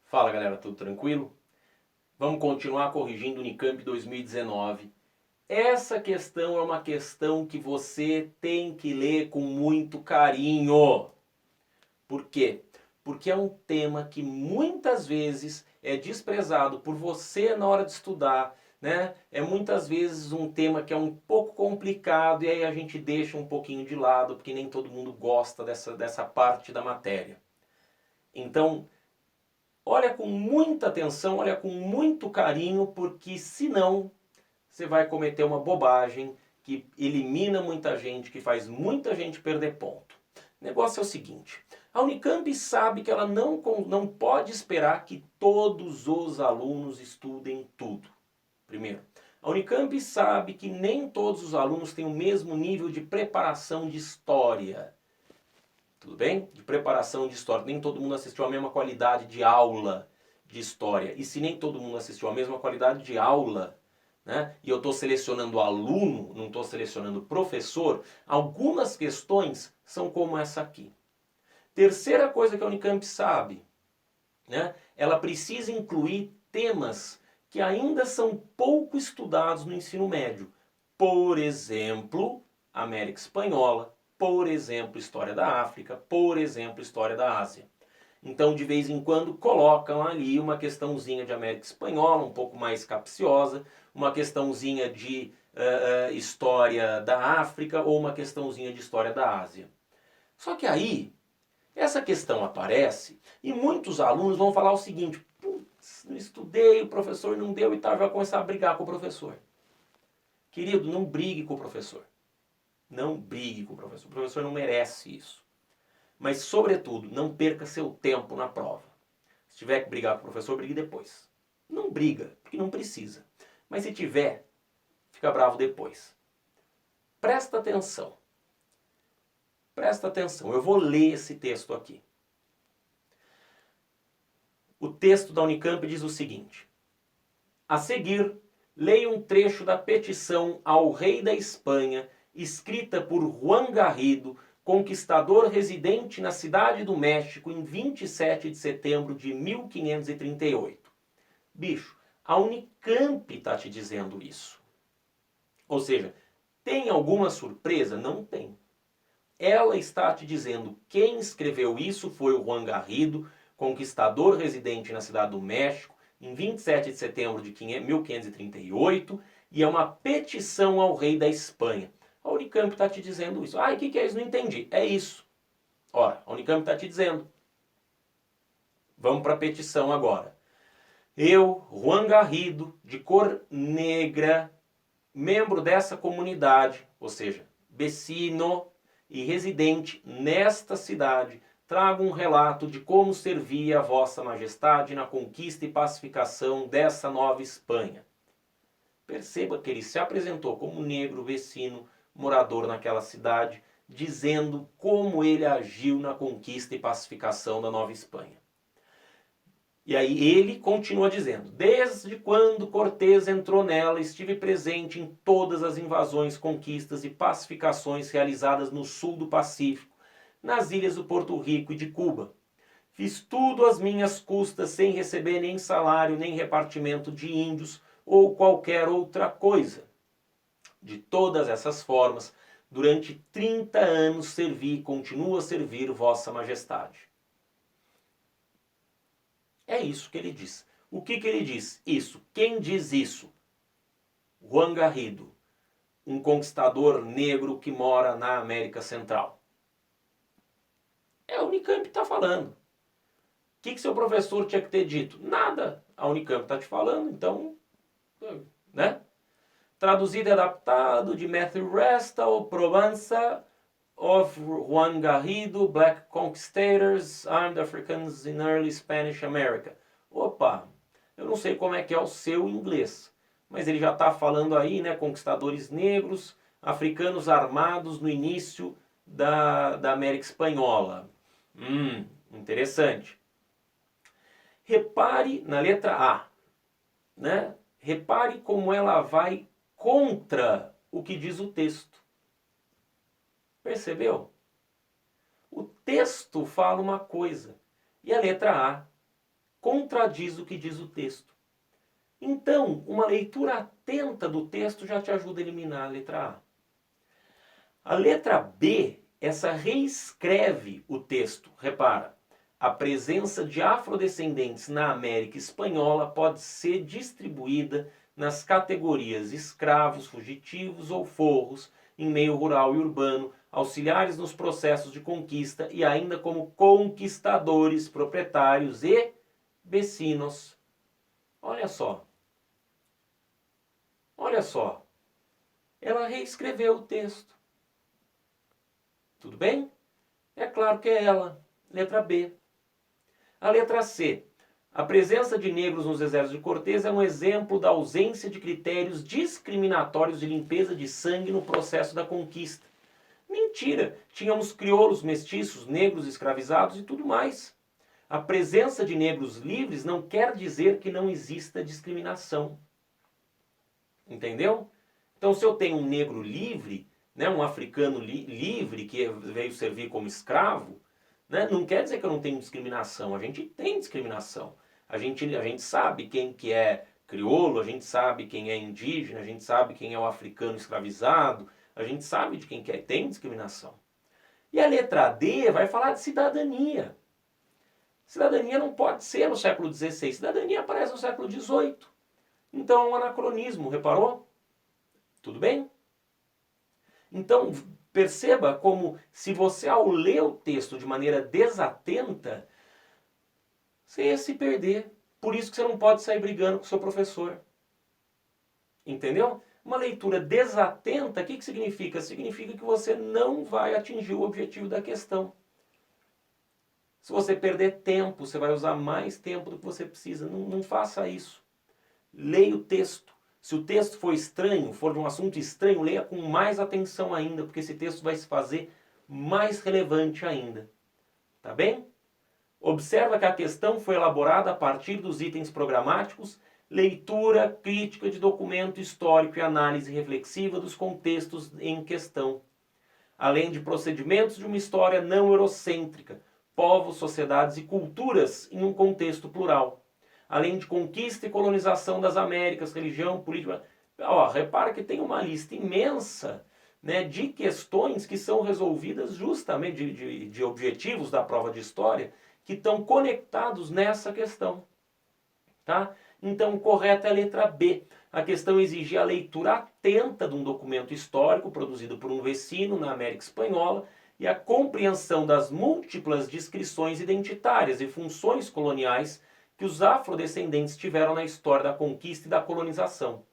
Fala galera, tudo tranquilo? Vamos continuar corrigindo o Unicamp 2019. Essa questão é uma questão que você tem que ler com muito carinho. Por quê? Porque é um tema que muitas vezes é desprezado por você na hora de estudar, né? É muitas vezes um tema que é um pouco complicado e aí a gente deixa um pouquinho de lado, porque nem todo mundo gosta dessa parte da matéria. Então, olha com muita atenção, olha com muito carinho, porque senão você vai cometer uma bobagem que elimina muita gente, que faz muita gente perder ponto. O negócio é o seguinte, a Unicamp sabe que ela não pode esperar que todos os alunos estudem tudo. Primeiro, a Unicamp sabe que nem todos os alunos têm o mesmo nível de preparação de história. Tudo bem? De preparação de história. Nem todo mundo assistiu a mesma qualidade de aula de história. E se nem todo mundo assistiu a mesma qualidade de aula, né, e eu estou selecionando aluno, não estou selecionando professor, algumas questões são como essa aqui. Terceira coisa que a Unicamp sabe, né, ela precisa incluir temas que ainda são pouco estudados no ensino médio. Por exemplo, América Espanhola, por exemplo, História da África, por exemplo, História da Ásia. Então, de vez em quando, colocam ali uma questãozinha de América Espanhola, um pouco mais capciosa, uma questãozinha de História da África ou uma questãozinha de História da Ásia. Só que aí, essa questão aparece e muitos alunos vão falar o seguinte: putz, não estudei, o professor não deu e tal, vai começar a brigar com o professor. Querido, não brigue com o professor. Não brigue com o professor. O professor não merece isso. Mas, sobretudo, não perca seu tempo na prova. Se tiver que brigar com o professor, brigue depois. Não briga, porque não precisa. Mas se tiver, fica bravo depois. Presta atenção. Presta atenção. Eu vou ler esse texto aqui. O texto da Unicamp diz o seguinte: a seguir, leia um trecho da petição ao rei da Espanha, escrita por Juan Garrido, conquistador residente na cidade do México em 27 de setembro de 1538. Bicho, a Unicamp está te dizendo isso. Ou seja, tem alguma surpresa? Não tem. Ela está te dizendo quem escreveu isso foi o Juan Garrido, conquistador residente na cidade do México, em 27 de setembro de 1538, e é uma petição ao rei da Espanha. A Unicamp está te dizendo isso. Ah, e o que é isso? Não entendi. É isso. Ora, a Unicamp está te dizendo. Vamos para a petição agora. Eu, Juan Garrido, de cor negra, membro dessa comunidade, ou seja, vecino e residente nesta cidade, trago um relato de como servia a Vossa Majestade na conquista e pacificação dessa nova Espanha. Perceba que ele se apresentou como negro vecino, morador naquela cidade, dizendo como ele agiu na conquista e pacificação da Nova Espanha. E aí ele continua dizendo: desde quando Cortés entrou nela, estive presente em todas as invasões, conquistas e pacificações realizadas no sul do Pacífico, nas ilhas do Porto Rico e de Cuba. Fiz tudo às minhas custas, sem receber nem salário, nem repartimento de índios ou qualquer outra coisa. De todas essas formas, durante 30 anos servi e continuo a servir Vossa Majestade. É isso que ele diz. O que ele diz? Isso. Quem diz isso? Juan Garrido, um conquistador negro que mora na América Central. É a Unicamp que está falando. O que seu professor tinha que ter dito? Nada. A Unicamp está te falando, então, né? Traduzido e adaptado de Matthew Restall, Provença of Juan Garrido, Black Conquistadors, Armed Africans in Early Spanish America. Opa, eu não sei como é que é o seu inglês, mas ele já está falando aí, né, conquistadores negros, africanos armados no início da América Espanhola. Interessante. Repare na letra A, né? Repare como ela vai contra o que diz o texto. Percebeu? O texto fala uma coisa e a letra A contradiz o que diz o texto. Então, uma leitura atenta do texto já te ajuda a eliminar a letra A. A letra B, essa reescreve o texto. Repara, a presença de afrodescendentes na América Espanhola pode ser distribuída nas categorias escravos, fugitivos ou forros, em meio rural e urbano, auxiliares nos processos de conquista e ainda como conquistadores, proprietários e vecinos. Olha só. Olha só. Ela reescreveu o texto. Tudo bem? É claro que é ela. Letra B. A letra C. A presença de negros nos exércitos de Cortés é um exemplo da ausência de critérios discriminatórios de limpeza de sangue no processo da conquista. Mentira! Tínhamos crioulos, mestiços, negros escravizados e tudo mais. A presença de negros livres não quer dizer que não exista discriminação. Entendeu? Então, se eu tenho um negro livre, né, um africano livre que veio servir como escravo, né, não quer dizer que eu não tenho discriminação. A gente tem discriminação. A gente sabe quem que é crioulo, a gente sabe quem é indígena, a gente sabe quem é o africano escravizado, a gente sabe de quem que é. Tem discriminação. E a letra D vai falar de cidadania. Cidadania não pode ser no século XVI. Cidadania aparece no século XVIII. Então é um anacronismo, reparou? Tudo bem? Então, perceba como se você ao ler o texto de maneira desatenta, você ia se perder. Por isso que você não pode sair brigando com o seu professor. Entendeu? Uma leitura desatenta, o que significa? Significa que você não vai atingir o objetivo da questão. Se você perder tempo, você vai usar mais tempo do que você precisa. Não faça isso. Leia o texto. Se o texto for estranho, for de um assunto estranho, leia com mais atenção ainda, porque esse texto vai se fazer mais relevante ainda. Tá bem? Observa que a questão foi elaborada a partir dos itens programáticos, leitura crítica de documento histórico e análise reflexiva dos contextos em questão, além de procedimentos de uma história não eurocêntrica, povos, sociedades e culturas em um contexto plural, além de conquista e colonização das Américas, religião, política. Repara que tem uma lista imensa, né, de questões que são resolvidas justamente, de objetivos da prova de história, que estão conectados nessa questão. Tá? Então, o correto é a letra B. A questão exigia a leitura atenta de um documento histórico produzido por um vecino na América Espanhola e a compreensão das múltiplas descrições identitárias e funções coloniais que os afrodescendentes tiveram na história da conquista e da colonização.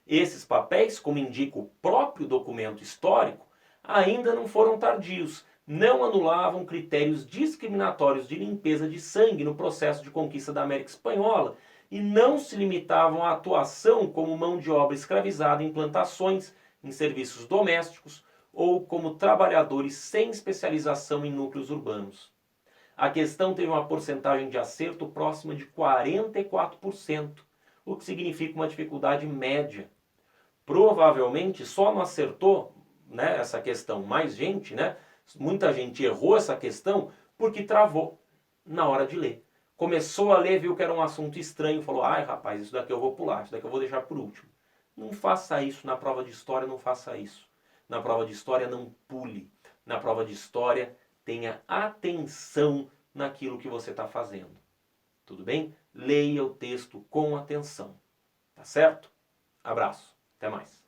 Esses papéis, como indica o próprio documento histórico, ainda não foram tardios, não anulavam critérios discriminatórios de limpeza de sangue no processo de conquista da América Espanhola e não se limitavam à atuação como mão de obra escravizada em plantações, em serviços domésticos ou como trabalhadores sem especialização em núcleos urbanos. A questão teve uma porcentagem de acerto próxima de 44%, o que significa uma dificuldade média. Provavelmente só não acertou, né, essa questão mais gente, né? Muita gente errou essa questão porque travou na hora de ler. Começou a ler, viu que era um assunto estranho, falou, ai rapaz, isso daqui eu vou pular, isso daqui eu vou deixar por último. Não faça isso na prova de história, não faça isso. Na prova de história não pule. Na prova de história tenha atenção naquilo que você está fazendo. Tudo bem? Leia o texto com atenção. Tá certo? Abraço. Até mais.